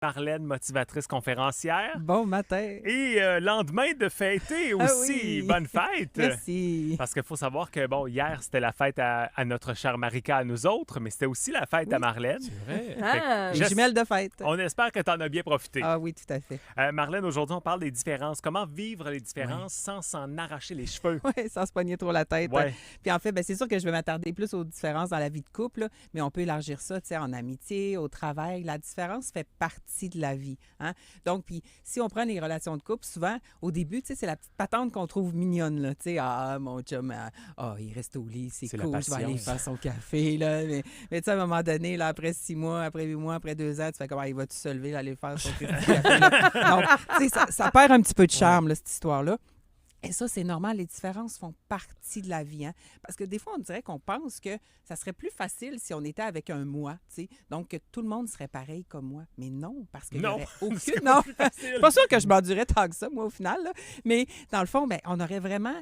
Marlène, motivatrice conférencière. Bon matin. Et lendemain de fêter aussi. Oui. Bonne fête. Merci. Parce qu'il faut savoir que, bon, hier, c'était la fête à notre chère Marika, à nous autres, mais c'était aussi la fête à Marlène. C'est vrai. Les J'es- jumelles de fête. On espère que tu en as bien profité. Ah oui, tout à fait. Marlène, aujourd'hui, on parle des différences. Comment vivre les différences sans s'en arracher les cheveux? Oui, sans se pogner trop la tête. Ouais. Puis en fait, c'est sûr que je vais m'attarder plus aux différences dans la vie de couple, là, mais on peut élargir ça, tu sais, en amitié, au travail. La différence fait partie de la vie. Hein? Donc, puis si on prend les relations de couple, souvent, au début, tu sais, c'est la petite patente qu'on trouve mignonne, là. Tu sais, ah, mon chum, il reste au lit, c'est la cool, je vais aller patience. faire son café, là. Mais tu sais, à un moment donné, là, après 6 mois, après 8 mois, après 2 ans, tu fais comment, il va-tu se lever, là, aller faire son café, là? Donc, tu sais, ça perd un petit peu de charme, là, cette histoire-là. Et ça, c'est normal, les différences font partie de la vie. Hein? Parce que des fois, on dirait qu'on pense que ça serait plus facile si on était avec un moi, tu sais. Donc, que tout le monde serait pareil comme moi. Mais non, parce qu'il n'y Non, aurait c'est aucune... pas Non, plus facile. c'est pas sûr que je m'endurais tant que ça, moi, au final. Là. Mais dans le fond, on aurait vraiment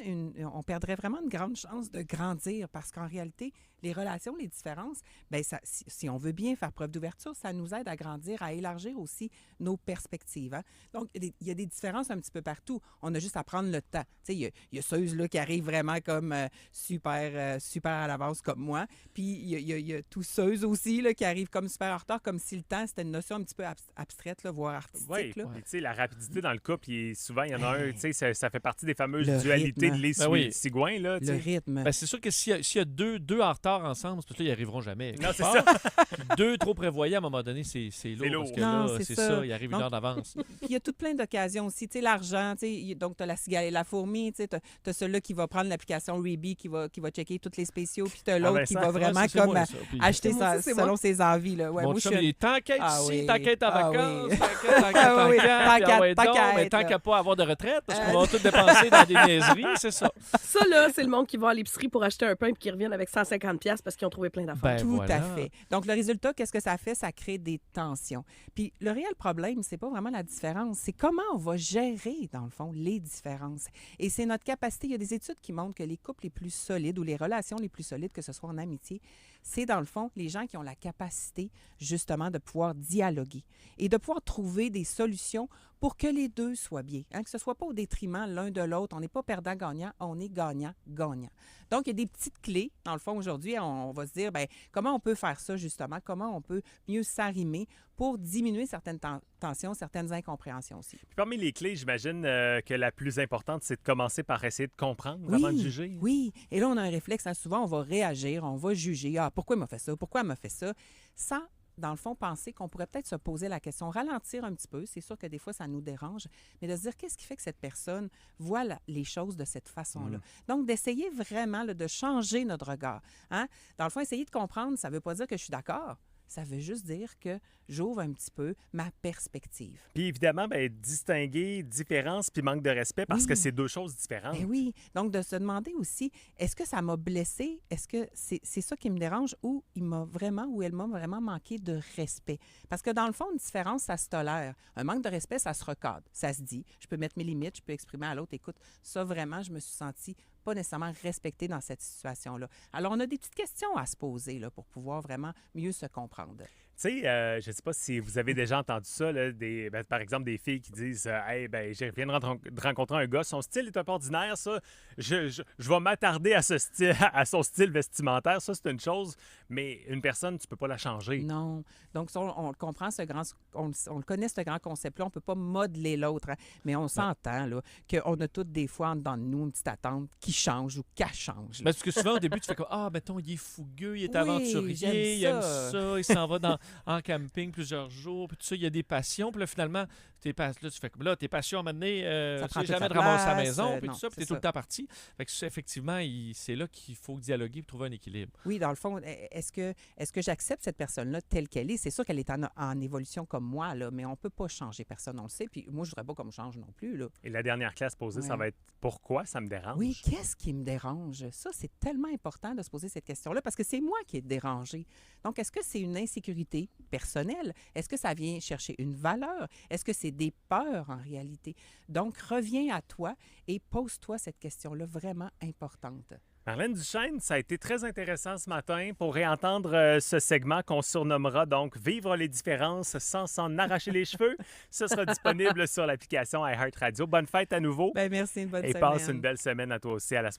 on perdrait vraiment une grande chance de grandir parce qu'en réalité, les relations, les différences, si on veut bien faire preuve d'ouverture, ça nous aide à grandir, à élargir aussi nos perspectives. Hein? Donc, il y a des différences un petit peu partout. On a juste à prendre le temps. Tu sais, il y a ceux là qui arrivent vraiment comme super à l'avance comme moi. Puis, il y a tous ceux aussi là, qui arrivent comme super en retard, comme si le temps, c'était une notion un petit peu abstraite, là, voire artistique. Oui, Là. puis tu sais, la rapidité dans le couple, souvent, il y en a un, tu sais, ça fait partie des fameuses Le dualités rythme. de les Ben oui. cigouins, là, tu Le sais. rythme. Ben, c'est sûr que s'il y a deux en retard ensemble, c'est parce que là, ils arriveront jamais. Non, c'est Quelque ça. part. Puis deux trop prévoyants, à un moment donné, c'est lourd. lourd. Parce que Non, là, c'est c'est ça. ça, il arrive une Donc- heure d'avance. Puis il y a tout plein d'occasions aussi. Tu sais, l'argent, tu sais, donc tu as la cigale et la fourmi, tu sais, t'as celui-là qui va prendre l'application Reebie, qui va checker tous les spéciaux, puis t'as l'autre qui ça, va ouais, vraiment Ouais, ça, c'est comme moi, ça. Puis, acheter Moi aussi, c'est selon moi. ses envies. Là. Ouais, mon moi, je chum, suis il est tant qu'être Ah ici, oui. tant qu'être en Ah vacances, oui. tant qu'être Ah oui. en camp, puis ah ouais, Tant donc, qu'à mais être, tant là. qu'à pas avoir de retraite, parce qu'on va tout dépenser dans des niaiseries, c'est ça. Ça, là, c'est le monde qui va à l'épicerie pour acheter un pain et qui reviennent avec 150$ parce qu'ils ont trouvé plein d'affaires. Ben, Tout voilà. à fait. Donc, le résultat, qu'est-ce que ça fait? Ça crée des tensions. Puis, le réel problème, c'est pas vraiment la différence, c'est comment on va gérer, dans le fond, les différences. Et c'est notre capacité. Il y a des études qui montrent que les couples les plus solides ou les relations les plus solides, que ce soit en amitié, c'est, dans le fond, les gens qui ont la capacité, justement, de pouvoir dialoguer et de pouvoir trouver des solutions pour que les deux soient bien. Hein, que ce ne soit pas au détriment l'un de l'autre. On n'est pas perdant-gagnant, on est gagnant-gagnant. Donc, il y a des petites clés. Dans le fond, aujourd'hui, on va se dire, comment on peut faire ça, justement? Comment on peut mieux s'arrimer pour diminuer certaines tensions, certaines incompréhensions aussi. Puis parmi les clés, j'imagine que la plus importante, c'est de commencer par essayer de comprendre avant de juger. Oui. Et là, on a un réflexe. Hein, souvent, on va réagir, on va juger. Ah, pourquoi il m'a fait ça? Pourquoi elle m'a fait ça? Sans, dans le fond, penser qu'on pourrait peut-être se poser la question, ralentir un petit peu. C'est sûr que des fois, ça nous dérange, mais de se dire qu'est-ce qui fait que cette personne voit les choses de cette façon-là. Donc, d'essayer vraiment là, de changer notre regard. Hein? Dans le fond, essayer de comprendre, ça ne veut pas dire que je suis d'accord. Ça veut juste dire que j'ouvre un petit peu ma perspective. Puis évidemment, distinguer différence puis manque de respect parce Oui. que c'est deux choses différentes. Ben oui. Donc, de se demander aussi, est-ce que ça m'a blessé? Est-ce que c'est ça qui me dérange ou il m'a vraiment ou elle m'a vraiment manqué de respect? Parce que dans le fond, une différence, ça se tolère. Un manque de respect, ça se recadre. Ça se dit. Je peux mettre mes limites, je peux exprimer à l'autre, écoute, ça vraiment, je me suis sentie pas nécessairement respectée dans cette situation-là. Alors, on a des petites questions à se poser là, pour pouvoir vraiment mieux se comprendre. Tu sais, je ne sais pas si vous avez déjà entendu ça, là, par exemple, des filles qui disent Hey, je viens de rencontrer un gars, son style est un peu ordinaire, ça. Je vais m'attarder à à son style vestimentaire. Ça, c'est une chose, mais une personne, tu peux pas la changer. Non. Donc, ça, on le comprend, on le connaît, ce grand concept-là. On ne peut pas modeler l'autre, hein, mais on s'entend là, qu'on a toutes des fois en dedans de nous une petite attente qui change ou qu'elle change. là. Parce que souvent, au début, tu fais comme mettons, il est fougueux, il est Oui, aventurier, j'aime il aime ça. ça, il s'en va en camping plusieurs jours, puis tout ça, il y a des passions. Puis là, finalement, là, tu fais comme là, tes passions à m'amener, Ça tu prend sais toute jamais sa de ramasser à la place, maison, puis non, tout ça, puis c'est t'es tout ça. le temps parti. Fait que ça, effectivement, c'est là qu'il faut dialoguer et trouver un équilibre. Oui, dans le fond, est-ce que j'accepte cette personne-là telle qu'elle est? C'est sûr qu'elle est en évolution comme moi, là, mais on ne peut pas changer personne, on le sait. Puis moi, je ne voudrais pas qu'on me change non plus. Là. Et la dernière classe posée, ça Ouais. va être pourquoi ça me dérange? Oui, qu'est-ce qui me dérange? Ça, c'est tellement important de se poser cette question-là parce que c'est moi qui est dérangée. Donc, est-ce que c'est une insécurité personnelle? Est-ce que ça vient chercher une valeur? Est-ce que c'est des peurs en réalité? Donc, reviens à toi et pose-toi cette question-là vraiment importante. Marlène Duchesne, ça a été très intéressant ce matin pour réentendre ce segment qu'on surnommera donc Vivre les différences sans s'en arracher les cheveux. Ce sera disponible sur l'application iHeartRadio. Bonne fête à nouveau Ben merci, une bonne et semaine. passe une belle semaine à toi aussi. À la